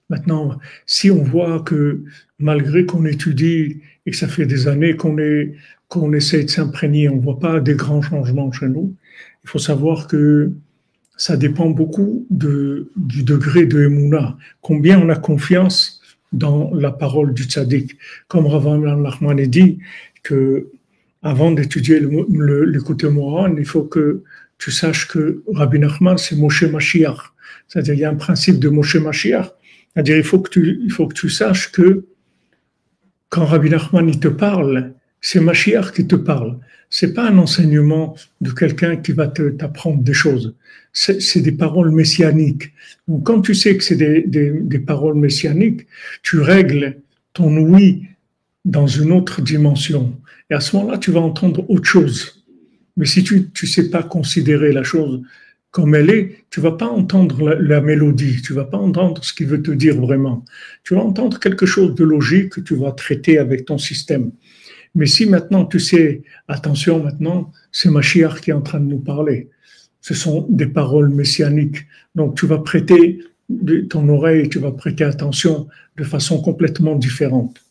Maintenant, si on voit que malgré qu'on étudie et que ça fait des années qu'on essaie de s'imprégner, on ne voit pas des grands changements chez nous, il faut savoir que ça dépend beaucoup du degré de Emouna, combien on a confiance dans la parole du tzaddik. Comme Rav Nachman dit que avant d'étudier le côté Moran, il faut que tu saches que Rabbi Nachman, c'est Moshe Mashiach. C'est-à-dire, il y a un principe de Moshe Mashiach. C'est-à-dire, il faut que tu saches que quand Rabbi Nachman il te parle, c'est Mashiach qui te parle. C'est pas un enseignement de quelqu'un qui va t'apprendre des choses. C'est des paroles messianiques. Donc, quand tu sais que c'est des paroles messianiques, tu règles ton oui dans une autre dimension. Et à ce moment-là, tu vas entendre autre chose. Mais si tu ne sais pas considérer la chose comme elle est, tu ne vas pas entendre la mélodie, tu ne vas pas entendre ce qu'il veut te dire vraiment. Tu vas entendre quelque chose de logique que tu vas traiter avec ton système. Mais si maintenant tu sais, attention maintenant, c'est Mashiach qui est en train de nous parler. Ce sont des paroles messianiques. Donc tu vas prêter ton oreille, tu vas prêter attention de façon complètement différente.